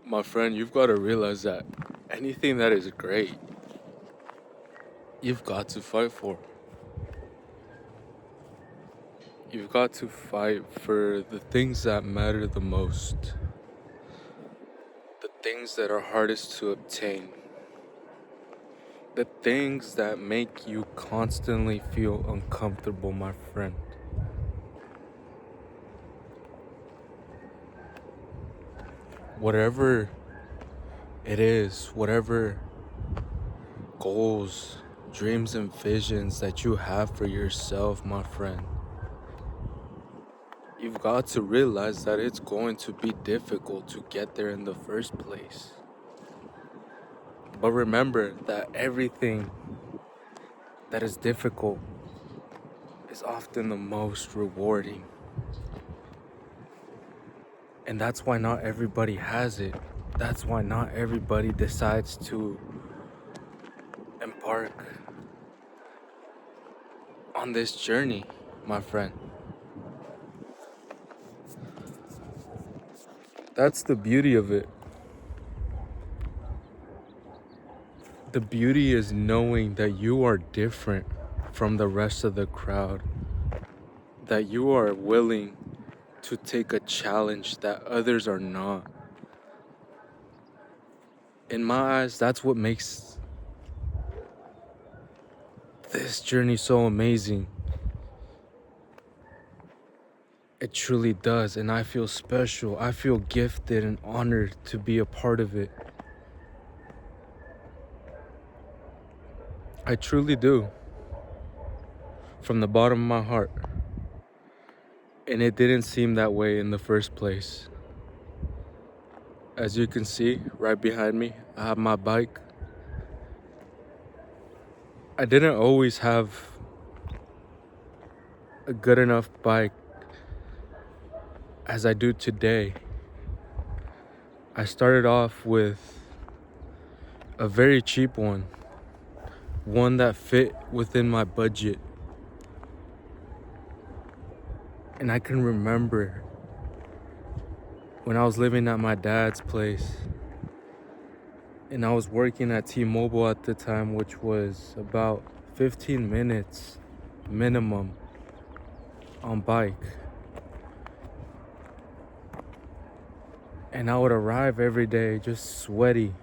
My friend, you've got to realize that anything that is great, you've got to fight for. You've got to fight for the things that matter the most, the things that are hardest to obtain, the things that make you constantly feel uncomfortable, my friend. Whatever it is, whatever goals, dreams, and visions that you have for yourself, my friend, you've got to realize that it's going to be difficult to get there in the first place. But remember that everything that is difficult is often the most rewarding. And that's why not everybody has it. That's why not everybody decides to embark on this journey, my friend. That's the beauty of it. The beauty is knowing that you are different from the rest of the crowd, that you are willing to take a challenge that others are not. In my eyes, that's what makes this journey so amazing. It truly does, and I feel special. I feel gifted and honored to be a part of it. I truly do, from the bottom of my heart. And it didn't seem that way in the first place. As you can see, right behind me, I have my bike. I didn't always have a good enough bike as I do today. I started off with a very cheap one that fit within my budget. And I can remember when I was living at my dad's place and I was working at T-Mobile at the time, which was about 15 minutes minimum on bike. And I would arrive every day just sweating,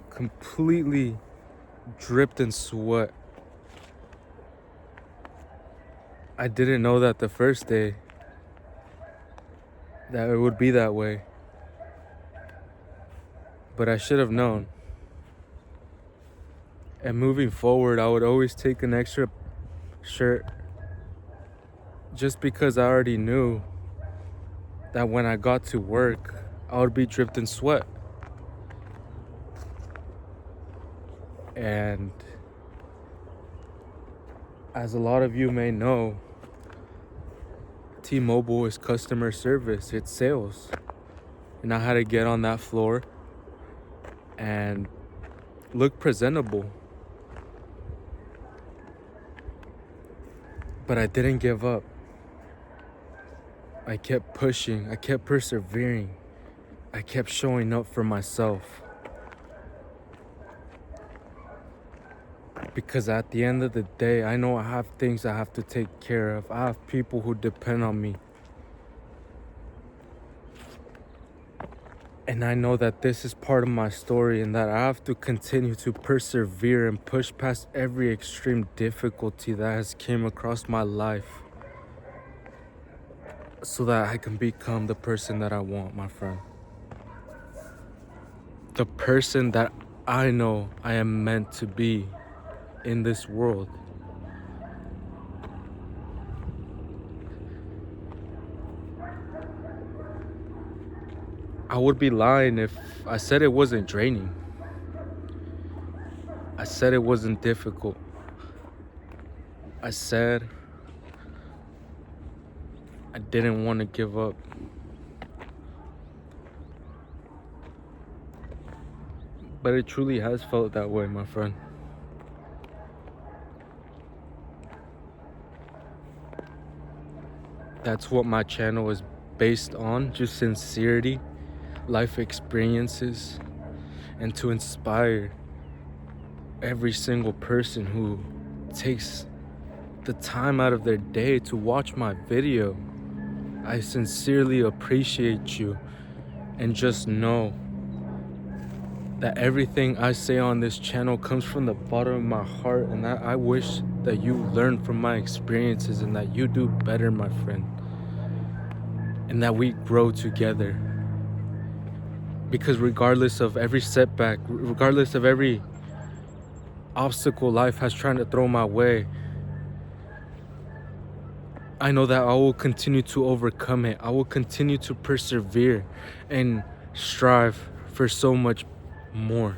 completely dripped in sweat. I didn't know that the first day that it would be that way, but I should have known. And moving forward, I would always take an extra shirt just because I already knew that when I got to work, I would be dripped in sweat. And as a lot of you may know, T-Mobile is customer service, it's sales. And I had to get on that floor and look presentable. But I didn't give up. I kept pushing, I kept persevering, I kept showing up for myself. Because at the end of the day, I know I have things I have to take care of. I have people who depend on me. And I know that this is part of my story and that I have to continue to persevere and push past every extreme difficulty that has came across my life so that I can become the person that I want, my friend. The person that I know I am meant to be in this world. I would be lying if I said it wasn't draining. I said it wasn't difficult. I said I didn't want to give up. But it truly has felt that way, my friend. That's what my channel is based on just sincerity, life experiences, and to inspire every single person who takes the time out of their day to watch my video. I sincerely appreciate you, and just know that everything I say on this channel comes from the bottom of my heart, and that I wish that you learn from my experiences and that you do better, my friend, and that we grow together. Because regardless of every setback, regardless of every obstacle life has trying to throw my way, I know that I will continue to overcome it. I will continue to persevere and strive for so much more.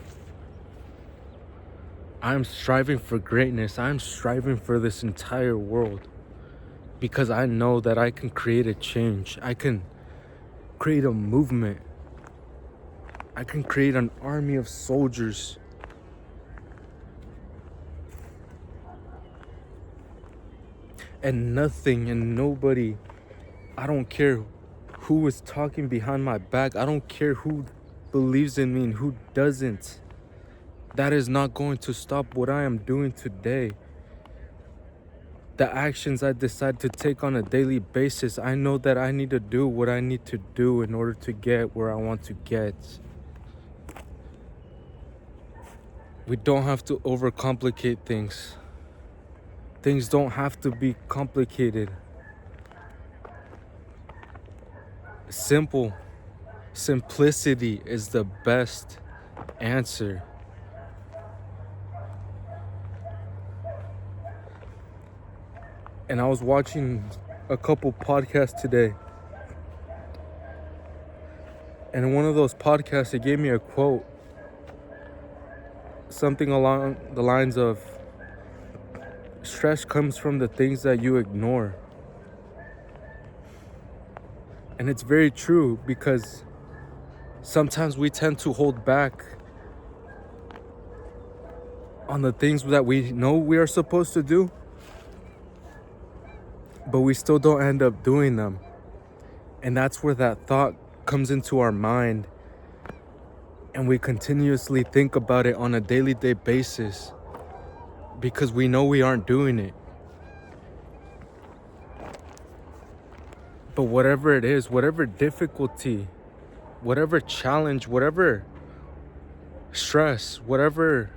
I'm striving for greatness. I'm striving for this entire world because I know that I can create a change. I can create a movement. I can create an army of soldiers. And nothing and nobody, I don't care who is talking behind my back. I don't care who believes in me and who doesn't. That is not going to stop what I am doing today. The actions I decide to take on a daily basis, I know that I need to do what I need to do in order to get where I want to get. We don't have to overcomplicate things. Things don't have to be complicated. Simplicity is the best answer. And I was watching a couple podcasts today, and in one of those podcasts it gave me a quote, something along the lines of, stress comes from the things that you ignore. And it's very true, because sometimes we tend to hold back on the things that we know we are supposed to do, but we still don't end up doing them. And that's where that thought comes into our mind, and we continuously think about it on a daily basis because we know we aren't doing it. But whatever it is, whatever difficulty, whatever challenge, whatever stress, whatever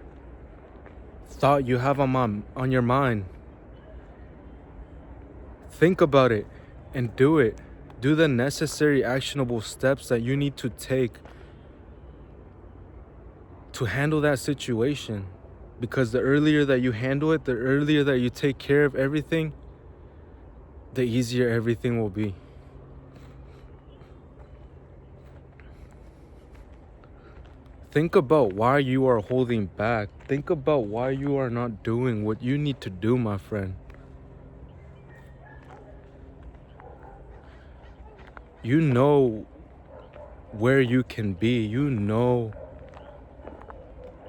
thought you have on your mind, think about it and do it. Do the necessary actionable steps that you need to take to handle that situation. Because the earlier that you handle it, the earlier that you take care of everything, the easier everything will be. Think about why you are holding back. Think about why you are not doing what you need to do, my friend. You know where you can be. You know,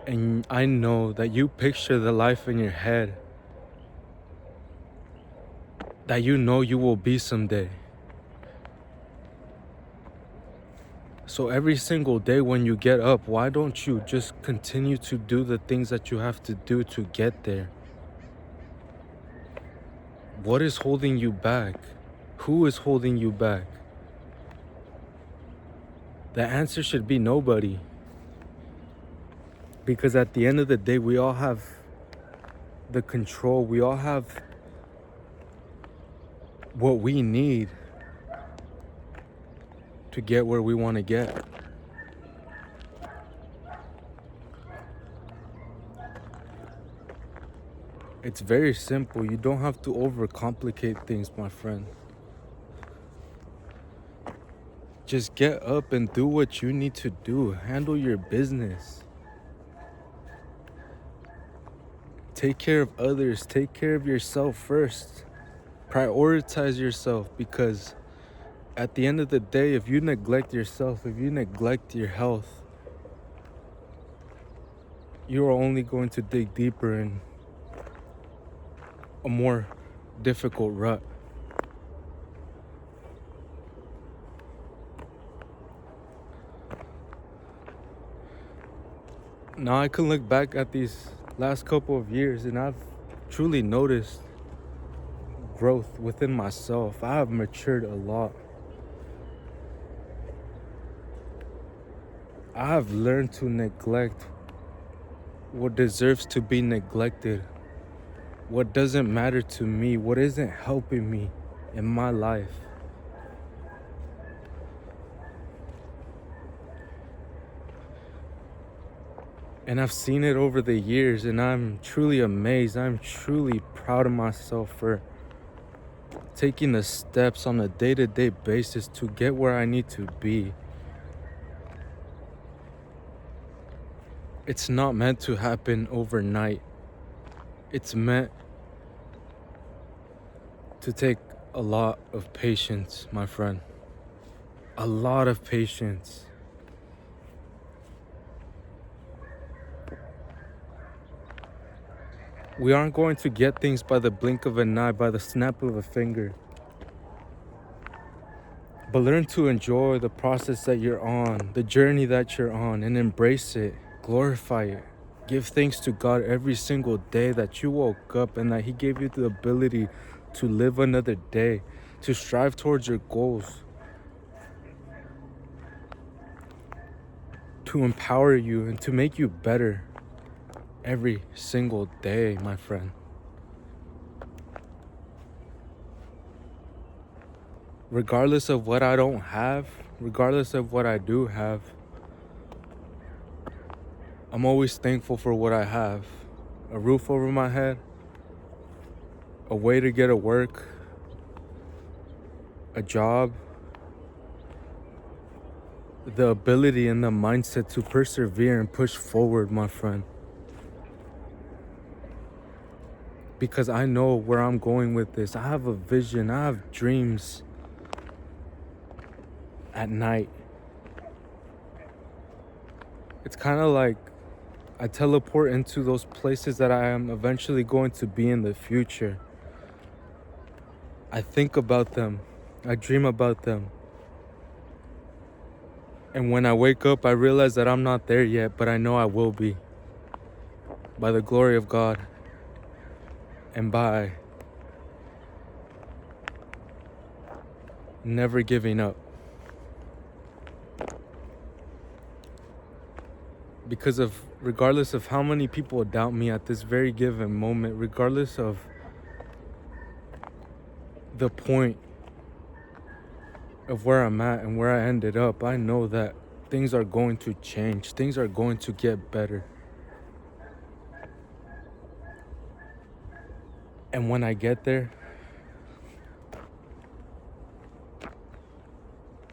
and I know that you picture the life in your head that you know you will be someday. So every single day when you get up, why don't you just continue to do the things that you have to do to get there? What is holding you back? Who is holding you back? The answer should be nobody. Because at the end of the day, we all have the control. We all have what we need to get where we want to get. It's very simple. You don't have to overcomplicate things, my friend. Just get up and do what you need to do. Handle your business. Take care of others. Take care of yourself first. Prioritize yourself, because at the end of the day, if you neglect yourself, if you neglect your health, you are only going to dig deeper in a more difficult rut. Now I can look back at these last couple of years and I've truly noticed growth within myself. I have matured a lot. I have learned to neglect what deserves to be neglected, what doesn't matter to me, what isn't helping me in my life. And I've seen it over the years and I'm truly amazed. I'm truly proud of myself for taking the steps on a day-to-day basis to get where I need to be. It's not meant to happen overnight. It's meant to take a lot of patience, my friend. A lot of patience. We aren't going to get things by the blink of an eye, by the snap of a finger. But learn to enjoy the process that you're on, the journey that you're on, and embrace it, glorify it. Give thanks to God every single day that you woke up and that He gave you the ability to live another day, to strive towards your goals, to empower you and to make you better every single day, my friend. Regardless of what I don't have, regardless of what I do have, I'm always thankful for what I have. A roof over my head, a way to get to work, a job, the ability and the mindset to persevere and push forward, my friend. Because I know where I'm going with this. I have a vision, I have dreams at night. It's kind of like I teleport into those places that I am eventually going to be in the future. I think about them. I dream about them. And when I wake up, I realize that I'm not there yet, but I know I will be. By the glory of God. And by never giving up. Because regardless of how many people doubt me at this very given moment, regardless of the point of where I'm at and where I ended up, I know that things are going to change. Things are going to get better. And when I get there,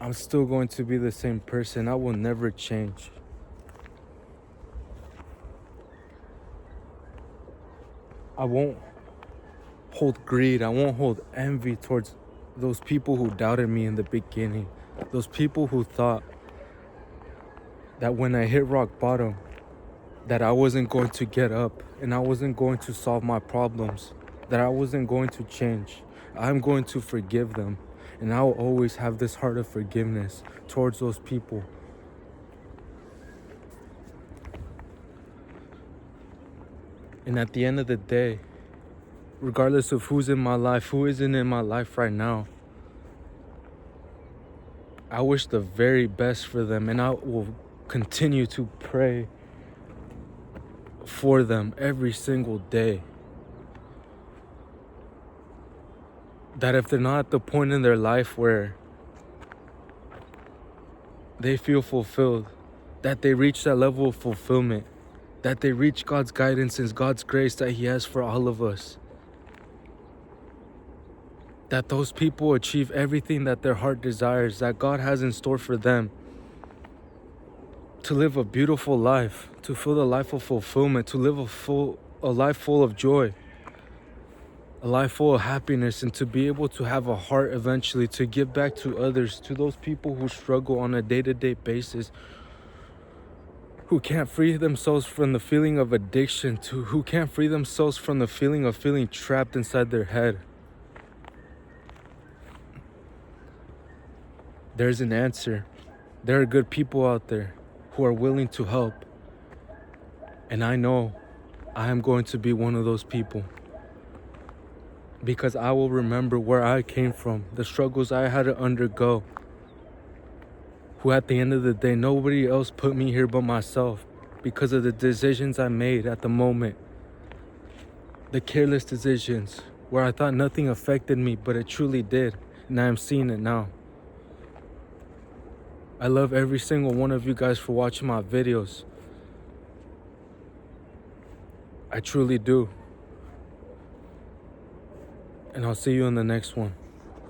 I'm still going to be the same person. I will never change. I won't hold greed. I won't hold envy towards those people who doubted me in the beginning. Those people who thought that when I hit rock bottom, that I wasn't going to get up and I wasn't going to solve my problems, that I wasn't going to change. I'm going to forgive them. And I will always have this heart of forgiveness towards those people. And at the end of the day, regardless of who's in my life, who isn't in my life right now, I wish the very best for them, and I will continue to pray for them every single day. That if they're not at the point in their life where they feel fulfilled, that they reach that level of fulfillment, that they reach God's guidance and God's grace that He has for all of us. That those people achieve everything that their heart desires, that God has in store for them. To live a beautiful life, to feel the life of fulfillment, to live a life full of joy, a life full of happiness, and to be able to have a heart eventually to give back to others, to those people who struggle on a day-to-day basis, who can't free themselves from the feeling of addiction, who can't free themselves from the feeling of feeling trapped inside their head. There's an answer. There are good people out there who are willing to help. And I know I am going to be one of those people, because I will remember where I came from, the struggles I had to undergo, who at the end of the day, nobody else put me here but myself because of the decisions I made at the moment. The careless decisions where I thought nothing affected me, but it truly did. And I'm seeing it now. I love every single one of you guys for watching my videos. I truly do. And I'll see you in the next one.